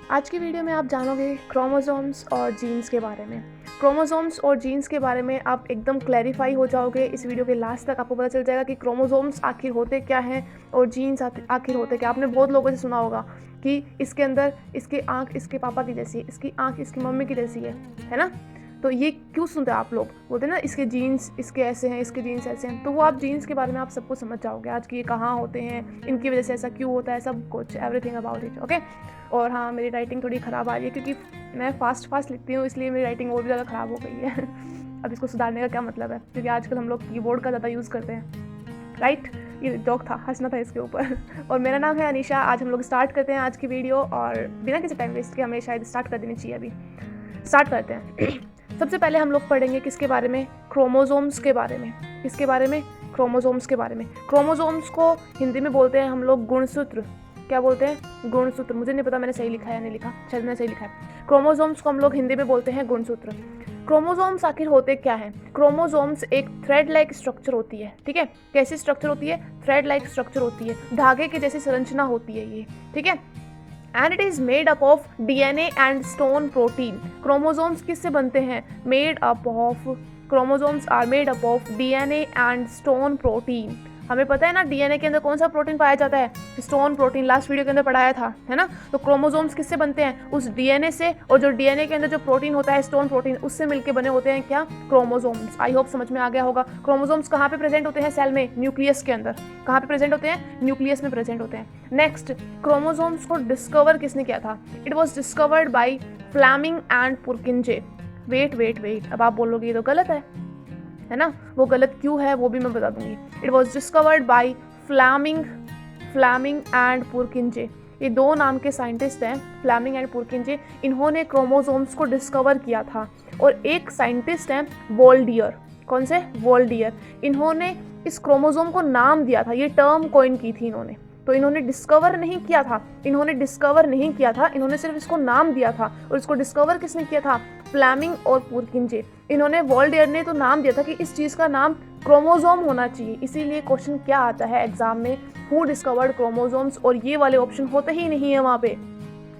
आज की वीडियो में आप जानोगे क्रोमोसोम्स और जीन्स के बारे में। क्रोमोसोम्स और जीन्स के बारे में आप एकदम क्लैरिफाई हो जाओगे। इस वीडियो के लास्ट तक आपको पता चल जाएगा कि क्रोमोसोम्स आखिर होते क्या हैं और जीन्स आखिर होते क्या। आपने बहुत लोगों से सुना होगा कि इसके अंदर इसकी आँख इसके पापा की जैसी है, इसकी आँख इसकी मम्मी की जैसी है ना। तो ये क्यों सुनते हैं आप लोग, बोलते हैं ना इसके जीन्स इसके ऐसे हैं, इसके जीन्स ऐसे हैं। तो वो आप जीन्स के बारे में आप सब कुछ समझ जाओगे आज कि ये कहाँ होते हैं, इनकी वजह से ऐसा क्यों होता है, सब कुछ एवरीथिंग अबाउट इट। ओके। और हाँ, मेरी राइटिंग थोड़ी ख़राब आ रही है क्योंकि मैं फास्ट लिखती हूँ, इसलिए मेरी राइटिंग और भी ज़्यादा ख़राब हो गई है। अब इसको सुधारने का क्या मतलब है, क्योंकि आजकल हम लोग कीबोर्ड का ज़्यादा यूज़ करते हैं, राइट। ये जोक था, हंसना था इसके ऊपर। और मेरा नाम है अनीशा। आज हम लोग स्टार्ट करते हैं आज की वीडियो, और बिना किसी टाइम वेस्ट के हमें शायद स्टार्ट कर देनी चाहिए। अभी स्टार्ट करते हैं। सबसे पहले हम लोग पढ़ेंगे किसके बारे में, क्रोमोसोम्स के बारे में। किसके बारे में, क्रोमोसोम्स के बारे में। क्रोमोसोम्स को हिंदी में बोलते हैं हम लोग गुणसूत्र। क्या बोलते हैं, गुणसूत्र। मुझे नहीं पता मैंने सही लिखा है या नहीं लिखा, शायद मैंने सही लिखा है। क्रोमोसोम्स को हम लोग हिंदी में बोलते हैं गुणसूत्र। क्रोमोसोम्स आखिर होते क्या हैं। क्रोमोसोम्स एक थ्रेड लाइक स्ट्रक्चर होती है, ठीक है। कैसी स्ट्रक्चर होती है, थ्रेड लाइक स्ट्रक्चर होती है, धागे की जैसी संरचना होती है ये, ठीक है। And it is made up of DNA and stone protein. Chromosomes किससे बनते हैं, made up of, chromosomes are made up of DNA and stone protein. हमें पता है ना डीएनए के अंदर कौन सा प्रोटीन पाया जाता है, स्टोन प्रोटीन। लास्ट वीडियो के अंदर पढ़ाया था, है ना। तो क्रोमोसोम्स किससे बनते हैं, उस डीएनए से, और जो डीएनए के अंदर जो प्रोटीन होता है स्टोन प्रोटीन, उससे मिलकर बने होते हैं क्या, क्रोमोसोम्स। आई होप समझ में आ गया होगा। क्रोमोसोम्स कहाँ पे प्रेजेंट होते हैं, सेल में, न्यूक्लियस के अंदर। कहाँ पे प्रेजेंट होते हैं, न्यूक्लियस में प्रेजेंट होते हैं। नेक्स्ट, क्रोमोसोम्स को डिस्कवर किसने किया था, it was discovered by Fleming and Purkinje. Wait, अब आप बोलोगे ये तो गलत है ना। वो गलत क्यों है वो भी मैं बता दूंगी। It was discovered by Fleming and Purkinje. ये दो नाम के साइंटिस्ट हैं, फ्लेमिंग एंड पुरकिंजे। इन्होंने क्रोमोसोम्स को डिस्कवर किया था। और एक साइंटिस्ट हैं वोल्डियर। कौन से, वोल्डियर। इन्होंने इस क्रोमोसोम को नाम दिया था, ये टर्म कॉइन की थी इन्होंने। तो इन्होंने डिस्कवर नहीं किया था, इन्होंने सिर्फ इसको नाम दिया था। और इसको डिस्कवर किसने किया था, फ्लेमिंग और पुरकिंजे। इन्होंने, वोल्डियर ने तो नाम दिया था कि इस चीज़ का नाम क्रोमोसोम होना चाहिए। इसीलिए क्वेश्चन क्या आता है एग्जाम में, हु डिस्कवर्ड क्रोमोसोम्स, और ये वाले ऑप्शन होते ही नहीं है वहाँ पे,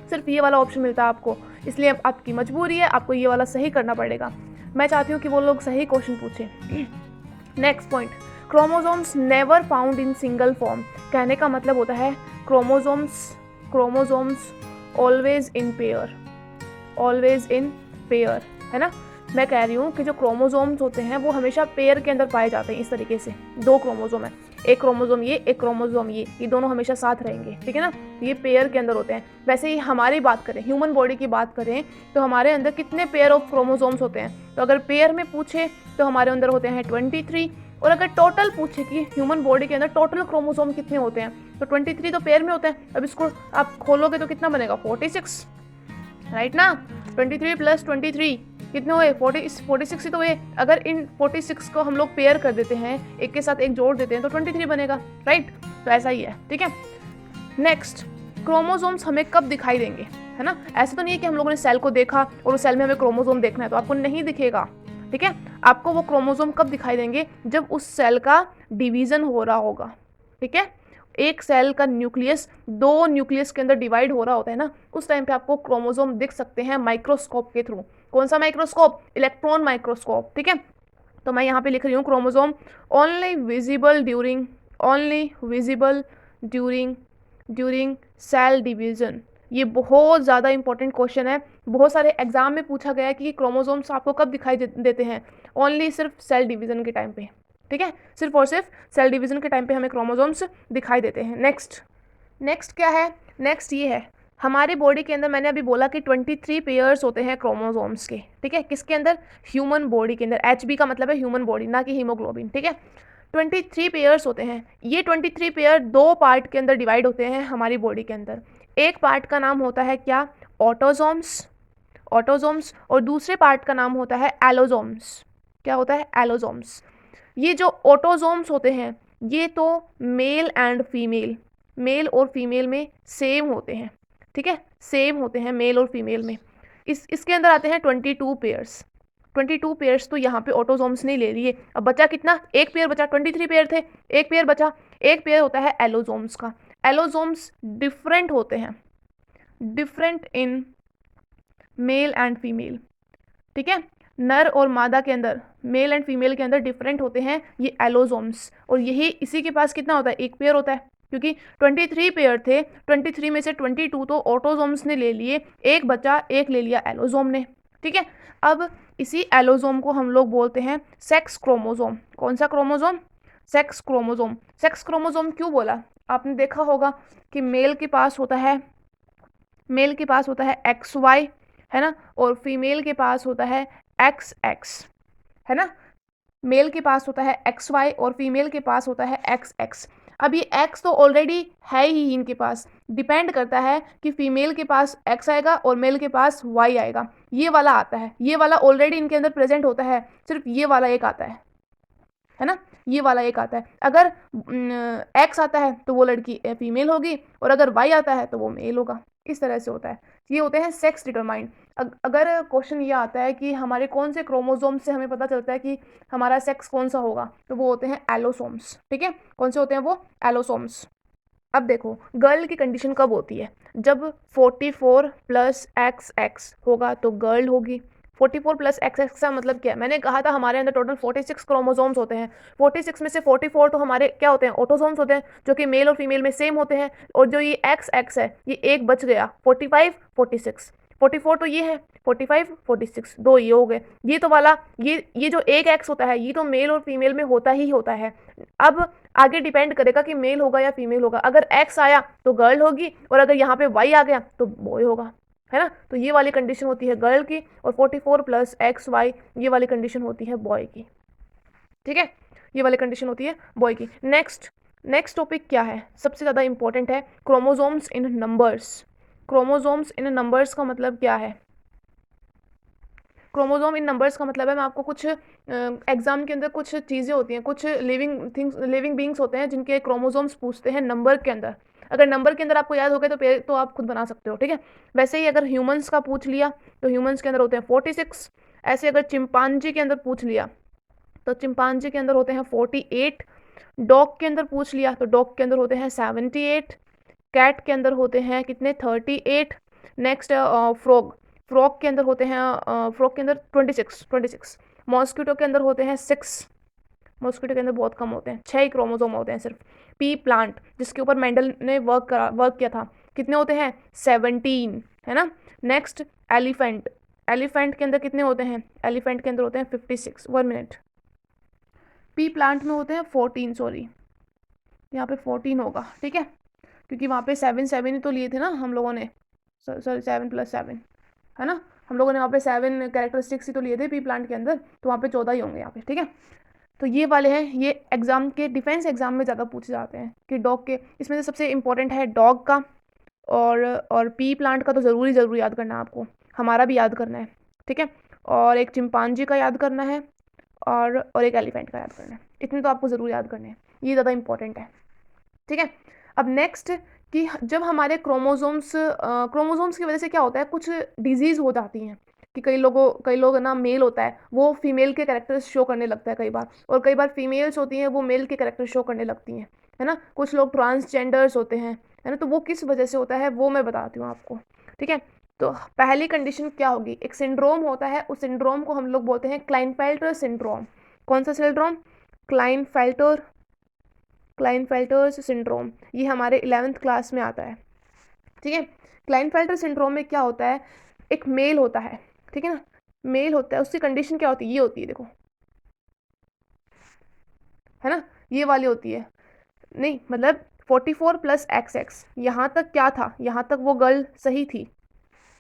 सिर्फ ये वाला ऑप्शन मिलता है आपको। इसलिए आपकी मजबूरी है, आपको ये वाला सही करना पड़ेगा। मैं चाहती हूँ कि वो लोग सही क्वेश्चन पूछे। Next point, chromosomes never found in single form. कहने का मतलब होता है क्रोमोसोम्स ऑलवेज इन पेयर, है ना। मैं कह रही हूँ कि जो क्रोमोसोम्स होते हैं वो हमेशा पेयर के अंदर पाए जाते हैं। इस तरीके से दो क्रोमोसोम है, एक क्रोमोसोम ये, एक क्रोमोसोम ये दोनों हमेशा साथ रहेंगे, ठीक है ना। ये पेयर के अंदर होते हैं। वैसे ही हमारी बात करें, ह्यूमन बॉडी की बात करें, तो हमारे अंदर कितने पेयर ऑफ क्रोमोसोम्स होते हैं। तो अगर पेयर में पूछे तो हमारे अंदर होते हैं 23। और अगर टोटल पूछे कि ह्यूमन बॉडी के अंदर टोटल क्रोमोसोम कितने होते हैं, तो 23 तो पेयर में होते हैं। अब इसको आप खोलोगे तो कितना बनेगा, 46, राइट ना। 23 + 23 कितने हुए, 46 ही तो हुए। अगर इन 46 को हम लोग पेयर कर देते हैं, एक के साथ एक जोड़ देते हैं, तो 23 बनेगा, राइट। तो ऐसा ही है, ठीक है। नेक्स्ट, क्रोमोसोम्स हमें कब दिखाई देंगे, है ना। ऐसा तो नहीं है कि हम लोगों ने सेल को देखा और उस सेल में हमें क्रोमोसोम देखना है तो आपको नहीं दिखेगा, ठीक है। आपको वो क्रोमोसोम कब दिखाई देंगे, जब उस सेल का डिवीजन हो रहा होगा, ठीक है। एक सेल का न्यूक्लियस दो न्यूक्लियस के अंदर डिवाइड हो रहा होता है ना, उस टाइम पे आपको क्रोमोसोम दिख सकते हैं माइक्रोस्कोप के थ्रू। कौन सा माइक्रोस्कोप, इलेक्ट्रॉन माइक्रोस्कोप, ठीक है। तो मैं यहाँ पे लिख रही हूँ chromosome only visible during cell division. ये बहुत ज़्यादा इंपॉर्टेंट क्वेश्चन है, बहुत सारे एग्जाम में पूछा गया है कि क्रोमोसोम्स आपको कब दिखाई देते हैं, ओनली सिर्फ सेल डिवीजन के टाइम पे, ठीक है। सिर्फ और सिर्फ सेल डिवीजन के टाइम पे हमें क्रोमोसोम्स दिखाई देते हैं। नेक्स्ट क्या है, नेक्स्ट ये है, हमारे बॉडी के अंदर मैंने अभी बोला कि 23 पेयर्स होते हैं क्रोमोसोम्स के, ठीक है। किसके अंदर, ह्यूमन बॉडी के अंदर। HB का मतलब है ह्यूमन बॉडी, ना कि हीमोग्लोबिन, ठीक है। 23 पेयर्स होते हैं। ये 23 पेयर दो पार्ट के अंदर डिवाइड होते हैं हमारी बॉडी के अंदर। एक पार्ट का नाम होता है क्या, ऑटोसोम्स, और दूसरे पार्ट का नाम होता है एलोसोम्स। क्या होता है, एलोसोम्स। ये जो ऑटोसोम्स होते हैं ये तो मेल और फीमेल में सेम होते हैं, ठीक है, सेम होते हैं मेल और फीमेल में। इसके अंदर आते हैं 22 पेयर्स। 22 पेयर्स तो यहाँ पे ऑटोसोम्स ने ले लिए। अब बचा कितना, एक पेयर बचा, 23 पेयर थे, एक पेयर बचा। एक पेयर होता है एलोसोम्स का। एलोसोम्स डिफरेंट होते हैं, different in male and female, ठीक है। नर और मादा के अंदर, मेल एंड फीमेल के अंदर डिफरेंट होते हैं ये एलोसोम्स, और यही इसी के पास कितना होता है, एक पेयर होता है, क्योंकि 23 पेयर थे, 23 में से 22 तो ऑटोसोम्स ने ले लिए, एक बचा, एक ले लिया एलोसोम ने, ठीक है। अब इसी एलोसोम को हम लोग बोलते हैं सेक्स क्रोमोसोम। कौन सा chromosome, sex chromosome. Sex chromosome क्यों बोला, आपने देखा होगा कि मेल के पास होता है XY, है ना, और फीमेल के पास होता है XX, है ना। मेल के पास होता है XY और फीमेल के पास होता है XX। अब ये X तो ऑलरेडी है ही इनके पास, डिपेंड करता है कि फीमेल के पास X आएगा और मेल के पास Y आएगा। ये वाला आता है, ये वाला ऑलरेडी इनके अंदर प्रेजेंट होता है, सिर्फ ये वाला एक आता है ना, ये वाला एक आता है। अगर X आता है तो वो लड़की फीमेल होगी, और अगर Y आता है तो वो मेल होगा। इस तरह से होता है, ये होते हैं सेक्स डिटरमाइंड। अगर क्वेश्चन ये आता है कि हमारे कौन से क्रोमोसोम से हमें पता चलता है कि हमारा सेक्स कौन सा होगा, तो वो होते हैं एलोसोम्स, ठीक है। कौन से होते हैं वो, एलोसोम्स। अब देखो गर्ल की कंडीशन कब होती है, जब 44 + XX होगा तो गर्ल होगी। 44 + XX का मतलब क्या है, मैंने कहा था हमारे अंदर टोटल 46 क्रोमोसोम्स होते हैं, 46 में से 44 तो हमारे क्या होते हैं, ऑटोसोम्स होते हैं, जो कि मेल और फीमेल में सेम होते हैं, और जो ये XX है ये एक बच गया, 45 46, 44 तो ये है, 45 46 दो ये हो गए। ये तो वाला ये जो एक X होता है ये तो मेल और फीमेल में होता ही होता है। अब आगे डिपेंड करेगा कि मेल होगा या फीमेल होगा। अगर X आया तो गर्ल होगी, और अगर यहाँ पे Y आ गया तो बॉय होगा, है ना। तो ये वाली कंडीशन होती है गर्ल की, और 44 + XY ये वाली कंडीशन होती है बॉय की, ठीक है। ये वाली कंडीशन होती है बॉय की। नेक्स्ट टॉपिक क्या है, सबसे ज़्यादा इंपॉर्टेंट है क्रोमोसोम्स इन नंबर्स। क्रोमोसोम्स इन नंबर्स का मतलब क्या है, क्रोमोसोम इन नंबर्स का मतलब है, मैं आपको कुछ एग्जाम के अंदर कुछ चीज़ें होती हैं, कुछ लिविंग बींग्स होते हैं जिनके क्रोमोसोम्स पूछते हैं नंबर के अंदर। अगर नंबर के अंदर आपको याद हो गए तो आप खुद बना सकते हो, ठीक है। वैसे ही अगर ह्यूमंस का पूछ लिया तो ह्यूमंस के अंदर होते हैं 46। ऐसे अगर चिंपांजी के अंदर पूछ लिया तो चिंपांजी के अंदर होते हैं 48। डॉग के अंदर पूछ लिया तो डॉग के अंदर होते हैं 78। कैट के अंदर होते हैं कितने, 38। नेक्स्ट फ्रॉग के अंदर होते हैं, फ्रॉग के अंदर 26। मॉस्किटो के अंदर होते हैं 6। मॉस्किटो के अंदर बहुत कम होते हैं, 6 ही क्रोमोसोम होते हैं सिर्फ। पी प्लांट जिसके ऊपर मेंडल ने वर्क किया था, कितने होते हैं, 17, है ना। नेक्स्ट एलिफेंट के अंदर कितने होते हैं, एलिफेंट के अंदर होते हैं 56। 1 मिनट, पी प्लांट में होते हैं 14, सॉरी यहाँ पे 14 होगा, ठीक है, क्योंकि वहाँ पे 7 ही तो लिए थे ना हम लोगों ने, सॉरी 7 + 7, है ना। हम लोगों ने वहाँ पे 7 कैरेक्टरिस्टिक्स ही तो लिए थे पी प्लांट के अंदर, तो वहाँ पे 14 ही होंगे यहाँ पे, ठीक है। तो ये वाले हैं, ये एग्जाम के डिफेंस एग्जाम में ज़्यादा पूछे जाते हैं कि डॉग के, इसमें से सबसे इंपॉर्टेंट है डॉग का, और पी प्लांट का तो ज़रूरी याद करना है आपको, हमारा भी याद करना है, ठीक है। और एक चिंपांजी का याद करना है, और एक एलिफेंट का याद करना है। इतने तो आपको ज़रूर याद करने हैं, ये ज़्यादा इंपॉर्टेंट है, ठीक है। अब नेक्स्ट कि जब हमारे क्रोमोसोम्स की वजह से क्या होता है, कुछ डिजीज़ हो जाती हैं, कि कई लोग ना मेल होता है वो फीमेल के कैरेक्टर्स शो करने लगता है कई बार, और कई बार फीमेल्स होती हैं वो मेल के कैरेक्टर शो करने लगती हैं, है ना। कुछ लोग ट्रांसजेंडर्स होते हैं, है ना, तो वो किस वजह से होता है वो मैं बताती हूँ आपको, ठीक है। तो पहली कंडीशन क्या होगी, एक सिंड्रोम होता है, उस सिंड्रोम को हम लोग बोलते हैं क्लाइनफेल्टर सिंड्रोम। कौन सा सिंड्रोम, क्लाइनफेल्टर्स सिंड्रोम, ये हमारे 11th क्लास में आता है, ठीक है। क्लाइनफेल्टर सिंड्रोम में क्या होता है, एक मेल होता है, ठीक है ना, मेल होता है, उसकी कंडीशन क्या होती है, ये होती है, देखो, है ना, ये वाली होती है, नहीं मतलब 44 + XX, यहाँ तक क्या था, यहाँ तक वो गर्ल सही थी,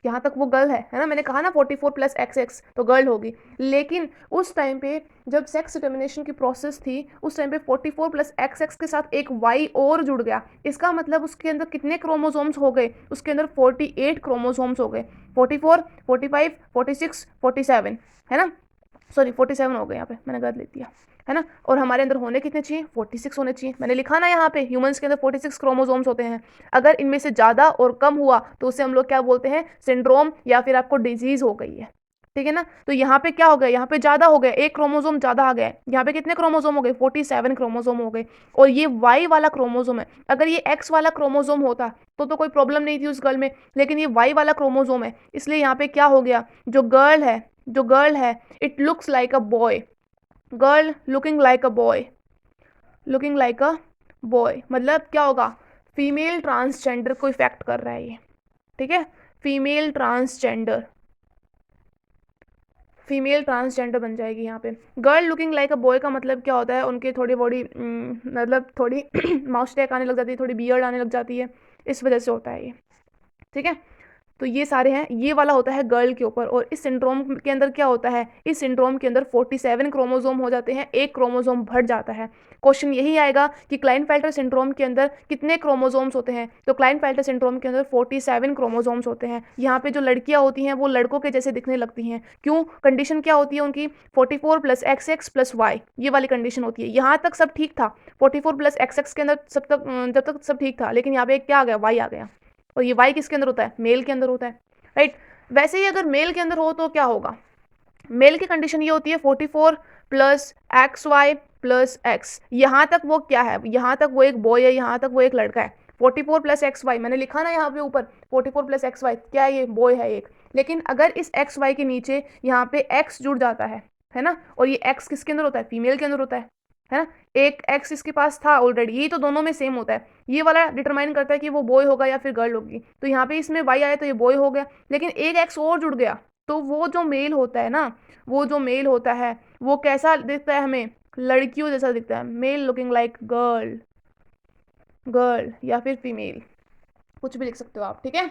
यहाँ तक वो गर्ल है ना, मैंने कहा ना 44 + XX तो गर्ल होगी। लेकिन उस टाइम पे जब सेक्स डिटर्मिनेशन की प्रोसेस थी, उस टाइम पे 44 + XX के साथ एक Y और जुड़ गया, इसका मतलब उसके अंदर कितने क्रोमोसोम्स हो गए, उसके अंदर 48 क्रोमोसोम्स हो गए, 44 45 46 47, है ना, सॉरी 47 हो गए, यहाँ पे मैंने गलत लिख दिया, है ना। और हमारे अंदर होने कितने चाहिए, 46 होने चाहिए, मैंने लिखा ना यहाँ पे ह्यूमंस के अंदर 46 क्रोमोसोम्स होते हैं। अगर इनमें से ज़्यादा और कम हुआ तो उसे हम लोग क्या बोलते हैं, सिंड्रोम, या फिर आपको डिजीज़ हो गई है, ठीक है ना। तो यहाँ पे क्या हो गया, यहाँ पे ज़्यादा हो गया, एक क्रोमोसोम ज़्यादा आ गया है। यहाँ पे कितने क्रोमोसोम हो गए, 47 क्रोमोसोम हो गए। और ये वाई वाला क्रोमोसोम है। अगर ये एक्स वाला क्रोमोसोम होता तो कोई प्रॉब्लम नहीं थी उस गर्ल में, लेकिन ये वाई वाला क्रोमोसोम है, इसलिए यहाँ पे क्या हो गया, जो गर्ल है it looks like a boy, girl looking like a boy, looking like a boy, मतलब क्या होगा, फीमेल ट्रांसजेंडर को इफेक्ट कर रहा है ये, ठीक है। फीमेल ट्रांसजेंडर बन जाएगी यहाँ पे। Girl looking like a boy का मतलब क्या होता है, उनके थोड़ी बॉडी मतलब थोड़ी माउस्टैक आने लग जाती है, थोड़ी बियर्ड आने लग जाती है, इस वजह से होता है ये, ठीक है। तो ये सारे हैं, ये वाला होता है गर्ल के ऊपर। और इस सिंड्रोम के अंदर क्या होता है, इस सिंड्रोम के अंदर 47 क्रोमोसोम हो जाते हैं, एक क्रोमोसोम बढ़ जाता है। क्वेश्चन यही आएगा कि क्लाइनफेल्टर सिंड्रोम के अंदर कितने क्रोमोसोम्स होते हैं, तो क्लाइनफेल्टर सिंड्रोम के अंदर 47 क्रोमोसोम्स होते हैं। यहाँ पे जो लड़कियाँ होती हैं वो लड़कों के जैसे दिखने लगती हैं, क्यों, कंडीशन क्या होती है उनकी, 44 + XX + Y, ये वाली कंडीशन होती है। यहाँ तक सब ठीक था, 44 + XX के अंदर जब तक सब ठीक था, लेकिन यहाँ पे क्या आ गया, वाई आ गया। और ये वाई किसके अंदर होता है, मेल के अंदर होता है, राइट। वैसे ही अगर मेल के अंदर हो तो क्या होगा, मेल की कंडीशन ये होती है 44 + XY + X। यहाँ तक वो क्या है, यहाँ तक वो एक बॉय है, यहाँ तक वो एक लड़का है। 44 + XY मैंने लिखा ना यहाँ पे ऊपर, 44 + XY क्या है, ये बॉय है एक। लेकिन अगर इस XY के नीचे यहाँ पे X जुड़ जाता है ना, और ये X किसके अंदर होता है, फीमेल के अंदर होता है ना। एक X इसके पास था ऑलरेडी, यही तो दोनों में सेम होता है। ये वाला डिटरमाइन करता है कि वो बॉय होगा या फिर गर्ल होगी। तो यहाँ पे इसमें Y आया तो ये बॉय हो गया, लेकिन एक X और जुड़ गया, तो वो जो मेल होता है ना, वो जो मेल होता है वो कैसा दिखता है, हमें लड़कियों जैसा दिखता है, मेल लुकिंग लाइक गर्ल या फिर फीमेल, कुछ भी लिख सकते हो आप, ठीक है।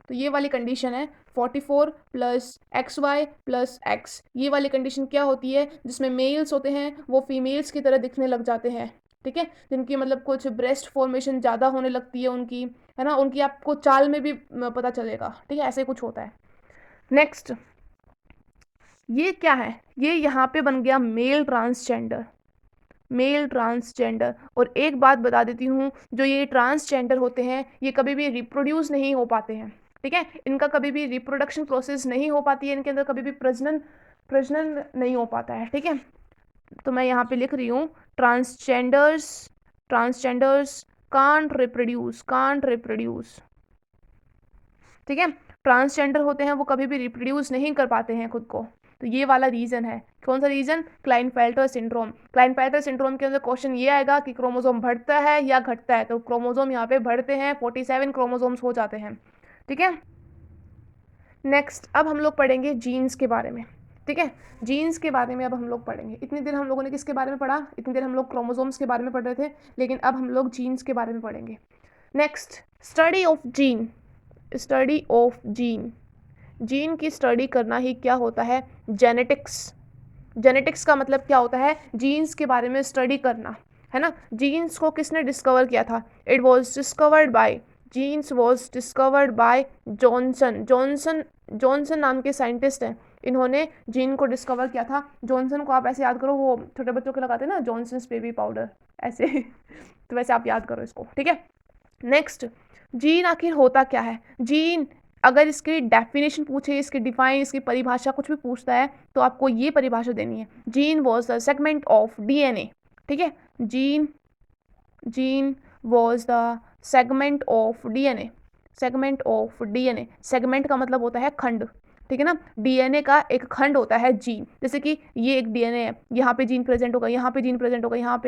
तो ये वाली कंडीशन है 44 + XY + X। ये वाली कंडीशन क्या होती है, जिसमें मेल्स होते हैं वो फीमेल्स की तरह दिखने लग जाते हैं, ठीक है। जिनकी मतलब कुछ ब्रेस्ट फॉर्मेशन ज़्यादा होने लगती है उनकी, है ना, उनकी आपको चाल में भी पता चलेगा, ठीक है, ऐसे कुछ होता है। नेक्स्ट, ये क्या है, ये यहाँ पे बन गया मेल ट्रांसजेंडर। और एक बात बता देती हूँ, जो ये ट्रांसजेंडर होते हैं ये कभी भी रिप्रोड्यूस नहीं हो पाते हैं, ठीक है। इनका कभी भी रिप्रोडक्शन प्रोसेस नहीं हो पाती है, इनके अंदर कभी भी प्रजनन नहीं हो पाता है, ठीक है। तो मैं यहाँ पे लिख रही हूँ, ट्रांसजेंडर्स कांट रिप्रोड्यूस, ठीक है। ट्रांसजेंडर होते हैं वो कभी भी रिप्रोड्यूस नहीं कर पाते हैं खुद को। तो ये वाला रीज़न है, कौन सा reason, Klinefelter syndrome. Klinefelter syndrome के अंदर क्वेश्चन ये आएगा कि क्रोमोसोम बढ़ता है या घटता है, तो क्रोमोसोम यहाँ पे बढ़ते हैं, 47 क्रोमोसोम्स हो जाते हैं, ठीक है। नेक्स्ट, अब हम लोग पढ़ेंगे जीन्स के बारे में, ठीक है। जीन्स के बारे में अब हम लोग पढ़ेंगे। इतनी देर हम लोगों ने किसके बारे में पढ़ा, इतनी देर हम लोग क्रोमोसोम्स के बारे में पढ़ रहे थे, लेकिन अब हम लोग जीन्स के बारे में पढ़ेंगे। नेक्स्ट, स्टडी ऑफ जीन की स्टडी करना ही क्या होता है, जेनेटिक्स का मतलब क्या होता है, जीन्स के बारे में स्टडी करना, है ना। जीन्स को किसने डिस्कवर किया था, genes was discovered by Johnson नाम के साइंटिस्ट हैं, इन्होंने जीन को डिस्कवर किया था। जॉनसन को आप ऐसे याद करो, वो छोटे बच्चों के लगाते हैं ना जॉनसन्स बेबी पाउडर, ऐसे तो वैसे आप याद करो इसको, ठीक है। नेक्स्ट, जीन आखिर होता क्या है, जीन अगर इसकी डेफिनेशन पूछे, इसकी डिफाइन, इसकी परिभाषा कुछ भी पूछता है तो आपको ये परिभाषा देनी है, gene was the segment of DNA, ठीक है। Gene was the segment of DNA, segment का मतलब होता है खंड, ठीक है ना। डीएनए का एक खंड होता है जीन, जैसे कि ये एक डीएनए है, यहाँ पे जीन प्रेजेंट होगा, यहाँ पे जीन प्रेजेंट होगा, यहाँ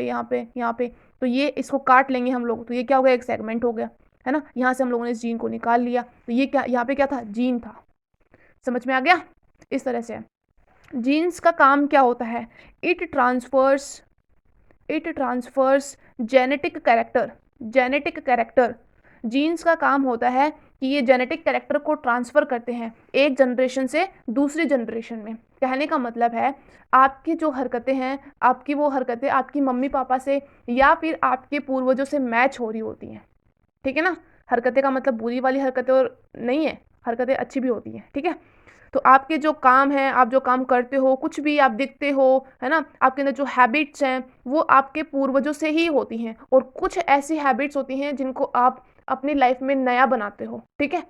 पे, तो ये इसको काट लेंगे हम लोग, तो ये क्या हो गया, एक सेगमेंट हो गया, है ना। यहाँ से हम लोगों ने इस जीन को निकाल लिया, तो ये क्या, यहाँ पे क्या था, जीन था। समझ में आ गया, इस तरह से जीन्स का काम क्या होता है, it transfers genetic character. Genes का काम होता है कि ये जेनेटिक कैरेक्टर को ट्रांसफ़र करते हैं एक जनरेशन से दूसरी जनरेशन में। कहने का मतलब है, आपकी जो हरकतें हैं, आपकी वो हरकतें आपकी मम्मी पापा से या फिर आपके पूर्वजों से मैच हो रही होती हैं, ठीक है ना। हरकतें का मतलब बुरी वाली हरकतें और नहीं है, हरकतें अच्छी भी होती हैं, ठीक है। तो आपके जो काम हैं, आप जो काम करते हो, कुछ भी आप दिखते हो, है ना, आपके अंदर जो हैबिट्स हैं वो आपके पूर्वजों से ही होती हैं, और कुछ ऐसी हैबिट्स होती हैं जिनको आप अपनी लाइफ में नया बनाते हो, ठीक है।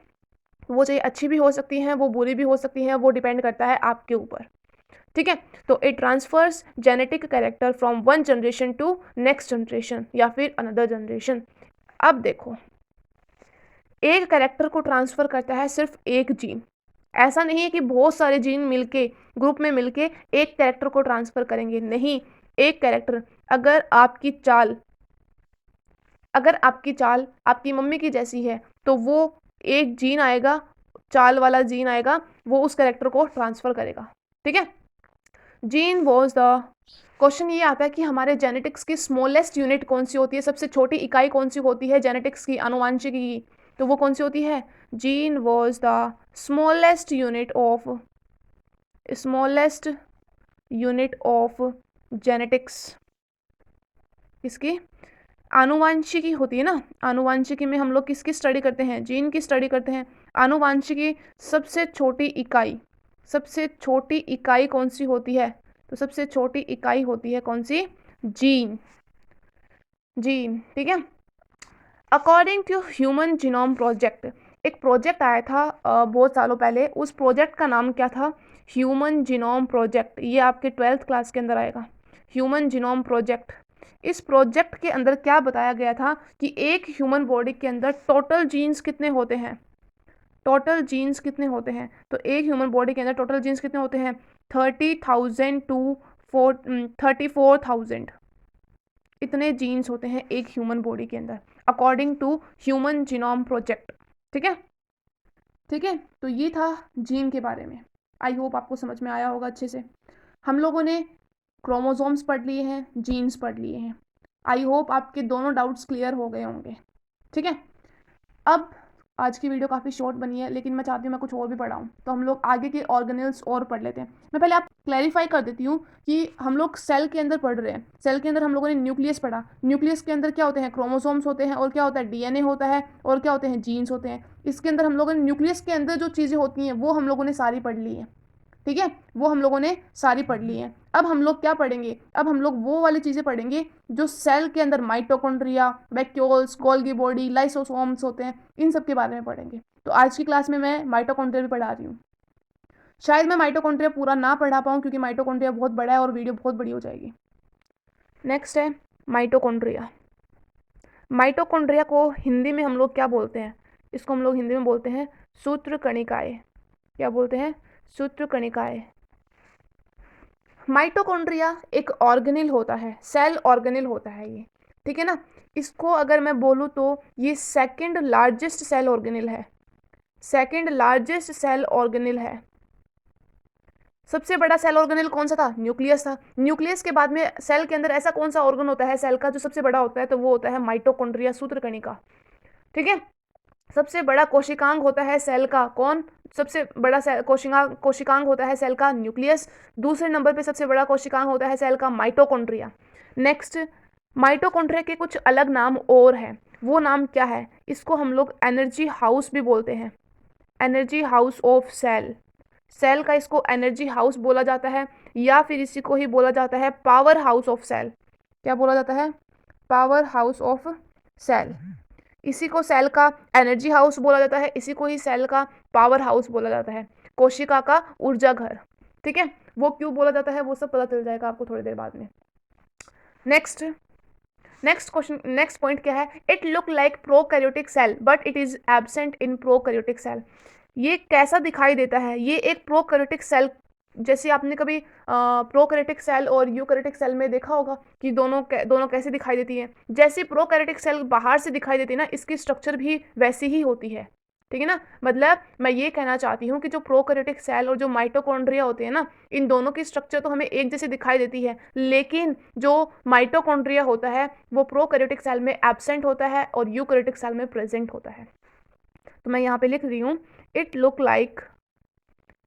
वो चाहे अच्छी भी हो सकती हैं, वो बुरी भी हो सकती हैं, वो डिपेंड करता है आपके ऊपर, ठीक है। तो it transfers genetic character from one generation to next generation या फिर अनदर जनरेशन। अब देखो, एक कैरेक्टर को ट्रांसफ़र करता है सिर्फ एक जीन। ऐसा नहीं है कि बहुत सारे जीन मिलके, ग्रुप में मिलके एक कैरेक्टर को ट्रांसफ़र करेंगे, नहीं। एक कैरेक्टर, अगर आपकी चाल आपकी मम्मी की जैसी है, तो वो एक जीन आएगा, चाल वाला जीन आएगा, वो उस कैरेक्टर को ट्रांसफ़र करेगा, ठीक है। जीन वॉज द क्वेश्चन ये आता है कि हमारे जेनेटिक्स की स्मॉलेस्ट यूनिट कौन सी होती है, सबसे छोटी इकाई कौन सी होती है जेनेटिक्स की, आनुवांशिकी की, तो वो कौन सी होती है? Gene was the smallest unit of genetics. किसकी? आनुवांशिकी होती है ना, आनुवांशिकी में हम लोग किसकी स्टडी करते हैं? जीन की स्टडी करते हैं। आनुवांशिकी सबसे छोटी इकाई कौन सी होती है? तो सबसे छोटी इकाई होती है कौन सी? जीन, ठीक है। According to human genome project, एक प्रोजेक्ट आया था बहुत सालों पहले, उस प्रोजेक्ट का नाम क्या था? Human genome project. ये आपके 12th क्लास के अंदर आएगा, ह्यूमन जीनोम प्रोजेक्ट। इस प्रोजेक्ट के अंदर क्या बताया गया था कि एक ह्यूमन बॉडी के अंदर टोटल जीन्स कितने होते हैं? तो एक ह्यूमन बॉडी के अंदर टोटल जीन्स कितने होते हैं? 30,000 टू 34,000 इतने जीन्स होते हैं एक ह्यूमन बॉडी के अंदर, according to human genome project, ठीक है। तो ये था जीन के बारे में। आई होप आपको समझ में आया होगा अच्छे से। हम लोगों ने क्रोमोसोम्स पढ़ लिए हैं, जीन्स पढ़ लिए हैं। आई होप आपके दोनों डाउट्स क्लियर हो गए होंगे, ठीक है। अब आज की वीडियो काफ़ी शॉर्ट बनी है, लेकिन मैं चाहती हूँ मैं कुछ और भी पढ़ाऊँ, तो हम लोग आगे के ऑर्गेनेल्स और पढ़ लेते हैं। मैं पहले आप क्लैरिफाई कर देती हूँ कि हम लोग सेल के अंदर पढ़ रहे हैं। सेल के अंदर हम लोगों ने न्यूक्लियस पढ़ा। न्यूक्लियस के अंदर क्या होते हैं? क्रोमोसोम्स होते हैं, और क्या होता है? डीएनए होता है, और क्या होते हैं? जीन्स होते हैं। इसके अंदर हम लोगों ने न्यूक्लियस के अंदर जो चीज़ें होती हैं वो हम लोगों ने सारी पढ़ ली हैं, ठीक है। वो हम लोगों ने सारी पढ़ ली हैं। अब हम लोग क्या पढ़ेंगे? अब हम लोग वो वाली चीज़ें पढ़ेंगे जो सेल के अंदर mitochondria, vacuoles, Golgi body, lysosomes होते हैं, इन सब के बारे में पढ़ेंगे। तो आज की क्लास में मैं माइटोकॉन्ड्रिया भी पढ़ा रही हूँ। शायद मैं माइटोकॉन्ड्रिया पूरा ना पढ़ा पाऊँ क्योंकि माइटोकॉन्ड्रिया बहुत बड़ा है और वीडियो बहुत बड़ी हो जाएगी। नेक्स्ट है माइटोकॉन्ड्रिया। माइटोकॉन्ड्रिया को हिंदी में हम लोग क्या बोलते हैं? इसको हम लोग हिंदी में बोलते हैं सूत्रकणिकाएँ। क्या बोलते हैं? सूत्रकणिकाएँ। माइटोकॉन्ड्रिया एक ऑर्गेनेल होता है, सेल ऑर्गेनेल होता है ये, ठीक है ना। इसको अगर मैं बोलूँ तो ये सेकंड लार्जेस्ट सेल ऑर्गेनेल है। सबसे बड़ा सेल ऑर्गेनेल कौन सा था? न्यूक्लियस था। न्यूक्लियस के बाद में सेल के अंदर ऐसा कौन सा ऑर्गन होता है सेल का जो सबसे बड़ा होता है? तो वो होता है माइटोकॉन्ड्रिया, सूत्रकणिका, ठीक है। सबसे बड़ा कोशिकांग होता है सेल का कौन? सबसे बड़ा कोशिकांग होता है सेल का न्यूक्लियस। दूसरे नंबर पे सबसे बड़ा कोशिकांग होता है सेल का माइटोकॉन्ड्रिया। नेक्स्ट, माइटोकॉन्ड्रिया के कुछ अलग नाम और हैं। वो नाम क्या है? इसको हम लोग एनर्जी हाउस भी बोलते हैं, एनर्जी हाउस ऑफ सेल का इसको एनर्जी हाउस बोला जाता है, या फिर इसी को ही बोला जाता है पावर हाउस ऑफ सेल। क्या बोला जाता है? Power house of cell. इसी को सेल का एनर्जी हाउस बोला जाता है, इसी को ही सेल का पावर हाउस बोला जाता है, कोशिका का ऊर्जा घर, ठीक है। वो क्यों बोला जाता है वो सब पता चल जाएगा आपको थोड़ी देर बाद में। नेक्स्ट पॉइंट क्या है? It look like prokaryotic cell but it is absent in prokaryotic cell. ये कैसा दिखाई देता है? ये एक प्रोकैरियोटिक सेल, जैसे आपने कभी प्रोकैरियोटिक सेल और यूकैरियोटिक सेल में देखा होगा कि दोनों कैसे दिखाई देती है। जैसे प्रोकैरियोटिक सेल बाहर से दिखाई देती है ना, इसकी स्ट्रक्चर भी वैसी ही होती है, ठीक है ना। मतलब मैं ये कहना चाहती हूँ कि जो प्रोकैरियोटिक सेल और जो माइटोकॉन्ड्रिया होते हैं ना, इन दोनों की स्ट्रक्चर तो हमें एक जैसी दिखाई देती है, लेकिन जो माइटोकॉन्ड्रिया होता है वो प्रोकैरियोटिक सेल में एब्सेंट होता है और यूकैरियोटिक सेल में प्रेजेंट होता है। तो मैं यहाँ पे लिख रही हूँ, it look like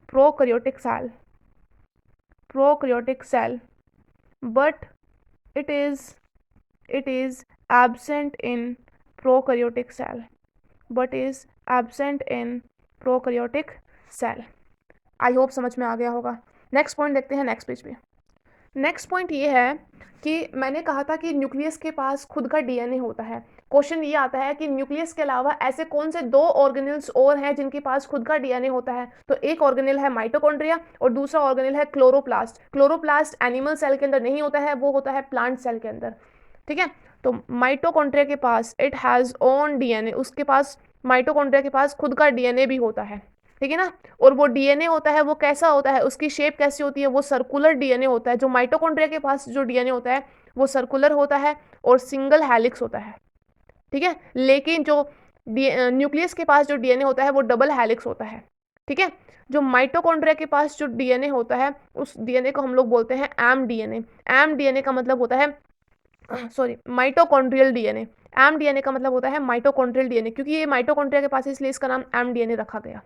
prokaryotic cell but it is absent in prokaryotic cell। I hope समझ में आ गया होगा। नेक्स्ट पॉइंट देखते हैं नेक्स्ट पेज पे। नेक्स्ट पॉइंट ये है कि मैंने कहा था कि न्यूक्लियस के पास खुद का डीएनए होता है। क्वेश्चन ये आता है कि न्यूक्लियस के अलावा ऐसे कौन से 2 ऑर्गेनल्स और हैं जिनके पास खुद का डीएनए होता है। तो एक ऑर्गेनल है माइटोकॉन्ड्रिया और दूसरा ऑर्गेनल है क्लोरोप्लास्ट। क्लोरोप्लास्ट एनिमल सेल के अंदर नहीं होता है, वो होता है प्लांट सेल के अंदर। ठीक है, तो माइटोकॉन्ड्रिया के पास इट हैज़ ओन डीएनए, उसके पास माइटोकॉन्ड्रिया के पास खुद का डीएनए भी होता है। ठीक है ना, और वो डीएनए होता है वो कैसा होता है, उसकी शेप कैसी होती है, वो सर्कुलर डीएनए होता है। जो माइटोकॉन्ड्रिया के पास जो डीएनए होता है वो सर्कुलर होता है और सिंगल हेलिक्स होता है। ठीक है, लेकिन जो न्यूक्लियस के पास जो डीएनए होता है वो डबल हेलिक्स होता है। ठीक है, जो माइटोकॉन्ड्रिया के पास जो डीएनए होता है उस डीएनए को हम लोग बोलते हैं एम डीएनए। एम डीएनए का मतलब होता है sorry mitochondrial DNA. M DNA का मतलब होता है माइटोकॉन्ड्रियल डीएनए, क्योंकि ये माइटोकॉन्ड्रिया के पास है इसलिए इसका नाम एम डीएनए रखा गया।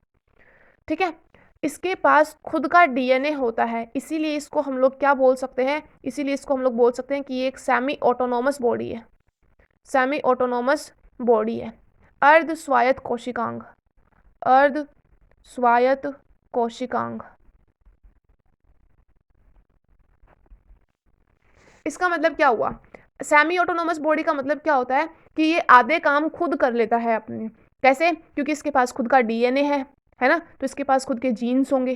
ठीक है, इसके पास खुद का डीएनए होता है, इसीलिए इसको हम लोग क्या बोल सकते हैं, इसीलिए इसको हम लोग बोल सकते हैं कि ये एक सेमी ऑटोनोमस बॉडी है। सेमी ऑटोनोमस बॉडी है। अर्ध स्वायत्त कोशिकांग, अर्ध स्वायत्त कोशिकांग। इसका मतलब क्या हुआ, सेमी ऑटोनोमस बॉडी का मतलब क्या होता है कि ये आधे काम खुद कर लेता है अपने। कैसे, क्योंकि इसके पास खुद का डीएनए है ना, तो इसके पास खुद के जीन्स होंगे,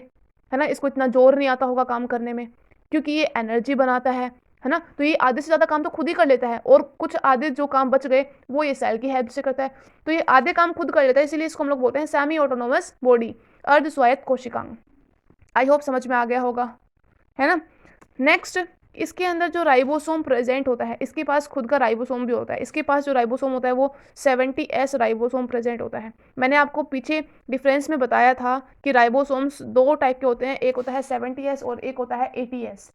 है ना, इसको इतना जोर नहीं आता होगा काम करने में, क्योंकि ये एनर्जी बनाता है ना, तो ये आधे से ज़्यादा काम तो खुद ही कर लेता है, और कुछ आधे जो काम बच गए वो ये सेल की हेल्प से करता है। तो ये आधे काम खुद कर लेता है, इसीलिए इसको हम लोग बोलते हैं सेमी ऑटोनोमस बॉडी, अर्ध स्वायत्त कोशिकांग। आई होप समझ में आ गया होगा, है ना। नेक्स्ट, इसके अंदर जो राइबोसोम प्रेजेंट होता है, इसके पास खुद का राइबोसोम भी होता है। इसके पास जो राइबोसोम होता है वो 70S राइबोसोम प्रेजेंट होता है। मैंने आपको पीछे डिफरेंस में बताया था कि राइबोसोम्स 2 टाइप के होते हैं, एक होता है 70S और एक होता है 80S।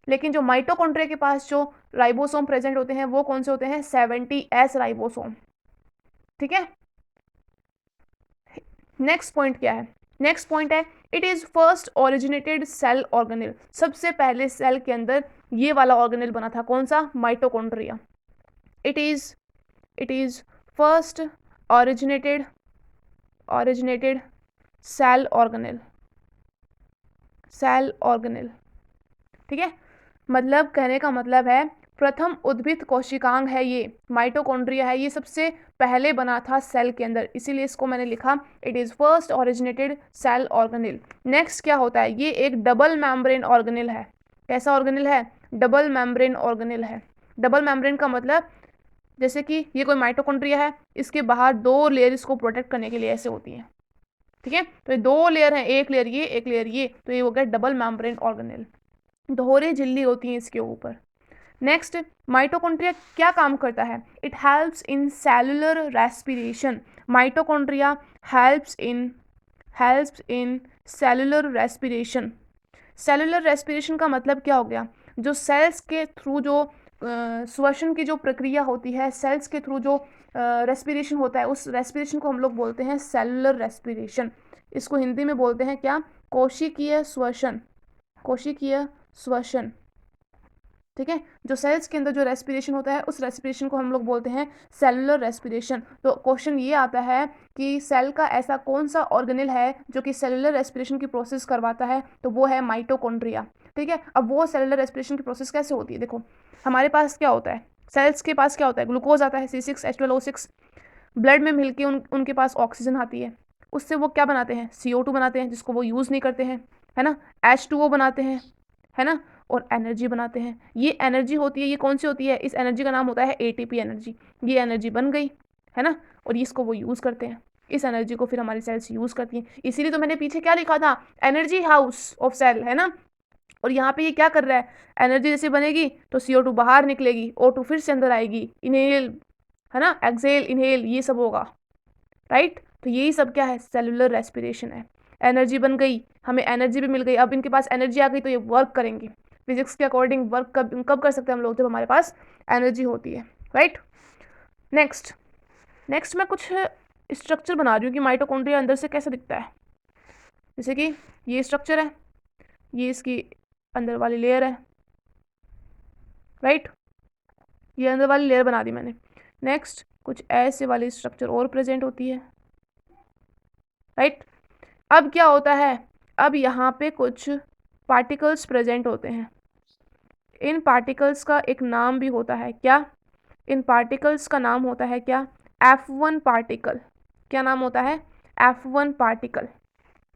लेकिन जो माइटोकॉन्ड्रिया के पास जो राइबोसोम प्रेजेंट होते हैं वो कौन से होते हैं, 70S राइबोसोम। ठीक है, नेक्स्ट पॉइंट क्या है, नेक्स्ट पॉइंट है it is first originated cell organelle. सबसे पहले सेल के अंदर ये वाला ऑर्गेनल बना था, कौन सा, mitochondria. It is first originated cell organelle, cell organelle. ठीक है, मतलब कहने का मतलब है प्रथम उद्भिद कोशिकांग है ये, माइटोकॉन्ड्रिया है, ये सबसे पहले बना था सेल के अंदर, इसीलिए इसको मैंने लिखा it is first originated cell organelle. Next क्या होता है, ये एक डबल मेम्ब्रेन ऑर्गेनल है। कैसा ऑर्गेनल है, डबल मेम्ब्रेन ऑर्गेनल है। डबल मेम्ब्रेन का मतलब जैसे कि ये कोई माइटोकॉन्ड्रिया है, इसके बाहर 2 लेयर इसको प्रोटेक्ट करने के लिए ऐसे होती हैं। ठीक है, तो ये 2 लेयर हैं, एक लेयर ये एक लेयर ये, तो ये हो गया डबल मेम्ब्रेन ऑर्गेनल। दोहरे झिल्ली होती हैं इसके ऊपर। नेक्स्ट, माइटोकॉन्ड्रिया क्या काम करता है, it helps in cellular respiration. Mitochondria helps in cellular respiration. Cellular respiration का मतलब क्या हो गया, जो सेल्स के थ्रू जो श्वसन की जो प्रक्रिया होती है, सेल्स के थ्रू जो रेस्पिरेशन होता है, उस रेस्पिरेशन को हम लोग बोलते हैं सेलुलर रेस्पिरेशन। इसको हिंदी में बोलते हैं क्या, कोशिकीय श्वसन, कोशिकीय श्वसन। ठीक है, जो सेल्स के अंदर जो रेस्पिरेशन होता है उस रेस्पिरेशन को हम लोग बोलते हैं सेलुलर रेस्पिरेशन। तो क्वेश्चन ये आता है कि सेल का ऐसा कौन सा ऑर्गेनल है जो कि सेलुलर रेस्पिरेशन की प्रोसेस करवाता है, तो वो है माइटोकॉन्ड्रिया। ठीक है, अब वो सेलुलर रेस्पिरेशन की प्रोसेस कैसे होती है, देखो हमारे पास क्या होता है, सेल्स के पास क्या होता है, ग्लूकोज आता है C6H12O6, ब्लड में मिलके उनके पास ऑक्सीजन आती है, उससे वो क्या बनाते हैं, CO2 बनाते हैं, जिसको वो यूज़ नहीं करते हैं, है ना, H2O बनाते हैं, है ना, और एनर्जी बनाते हैं। ये एनर्जी होती है, ये कौन सी होती है, इस एनर्जी का नाम होता है ATP एनर्जी। ये एनर्जी बन गई, है ना, और इसको वो यूज़ करते हैं, इस एनर्जी को फिर हमारी सेल्स यूज़ करती हैं। इसीलिए तो मैंने पीछे क्या लिखा था, एनर्जी हाउस ऑफ सेल, है ना। और यहाँ पे ये क्या कर रहा है, एनर्जी जैसे बनेगी तो CO2 बाहर निकलेगी, O2 फिर से अंदर आएगी, इनहेल, है ना, एक्सेल इनहेल, ये सब होगा, राइट। तो यही सब क्या है, सेलुलर रेस्पिरेशन है। एनर्जी बन गई, हमें एनर्जी भी मिल गई, अब इनके पास एनर्जी आ गई तो ये वर्क करेंगे। फिजिक्स के अकॉर्डिंग वर्क कब कर सकते हैं हम लोग, जब हमारे पास एनर्जी होती है, राइट। नेक्स्ट मैं कुछ स्ट्रक्चर बना रही हूँ कि माइटोकॉन्ड्रिया अंदर से कैसा दिखता है। जैसे कि ये स्ट्रक्चर है, ये इसकी अंदर वाली लेयर है, राइट, ये अंदर वाली लेयर बना दी मैंने। नेक्स्ट कुछ ऐसे वाली स्ट्रक्चर और प्रेजेंट होती है, राइट। अब क्या होता है, अब यहाँ पे कुछ पार्टिकल्स प्रेजेंट होते हैं। इन पार्टिकल्स का एक नाम भी होता है, क्या, इन पार्टिकल्स का नाम होता है क्या? F1 particle. क्या नाम होता है? F1 particle.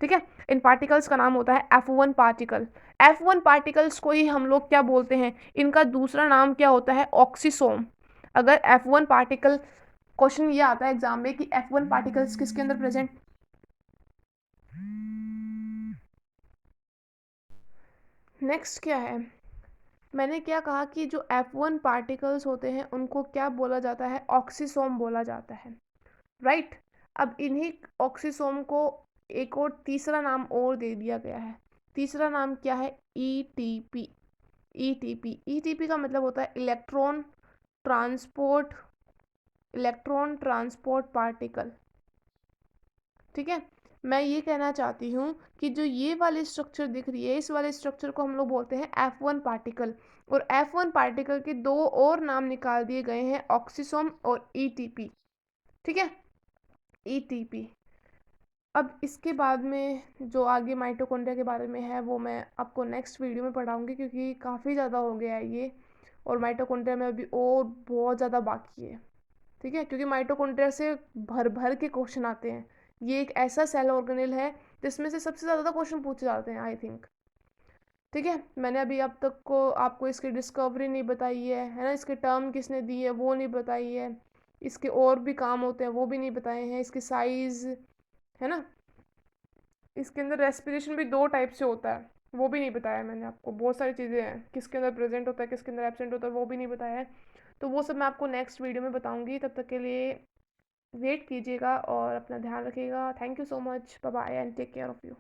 ठीक है, इन पार्टिकल्स का नाम होता है F1 पार्टिकल। F1 पार्टिकल्स को ही हम लोग क्या बोलते हैं? इनका दूसरा नाम क्या होता है? ऑक्सीसोम। अगर F1 पार्टिकल, क्वेश्चन ये आता है एग्जाम में कि F1 पार्टिकल्स किसके अंदर प्रेजेंट। नेक्स्ट क्या है? मैंने क्या कहा कि जो F1 पार्टिकल्स होते हैं उनको क्या बोला जाता है? ऑक्सीसोम बोला जाता है, राइट। अब इन्हीं ऑक्सीसोम को एक और तीसरा नाम और दे दिया गया है। तीसरा नाम क्या है? ETP। ETP का मतलब होता है इलेक्ट्रॉन ट्रांसपोर्ट पार्टिकल। ठीक है, मैं ये कहना चाहती हूँ कि जो ये वाली स्ट्रक्चर दिख रही है, इस वाले स्ट्रक्चर को हम लोग बोलते हैं F1 पार्टिकल। और F1 पार्टिकल के दो और नाम निकाल दिए गए हैं, ऑक्सीसोम और ETP। ठीक है, ETP। अब इसके बाद में जो आगे माइटोकॉन्ड्रिया के बारे में है वो मैं आपको नेक्स्ट वीडियो में पढ़ाऊँगी, क्योंकि काफ़ी ज़्यादा हो गया है ये, और माइटोकॉन्ड्रिया में अभी और बहुत ज़्यादा बाकी है। ठीक है, क्योंकि माइटोकॉन्ड्रिया से भर भर के क्वेश्चन आते हैं। ये एक ऐसा सेल ऑर्गेनेल है जिसमें से सबसे ज़्यादा क्वेश्चन पूछे जाते हैं, आई थिंक। ठीक है, मैंने अभी अब तक को आपको इसकी डिस्कवरी नहीं बताई है ना, इसके टर्म किसने दी है वो नहीं बताई है, इसके और भी काम होते हैं वो भी नहीं बताए हैं, इसकी साइज़ है ना, इसके अंदर रेस्पिरेशन भी दो टाइप से होता है वो भी नहीं बताया मैंने आपको। बहुत सारी चीज़ें हैं, किसके अंदर प्रेजेंट होता है किसके अंदर एब्सेंट होता है वो भी नहीं बताया है। तो वो सब मैं आपको नेक्स्ट वीडियो में बताऊंगी। तब तक के लिए वेट कीजिएगा और अपना ध्यान रखिएगा। Thank you so much, bye bye and take care of you.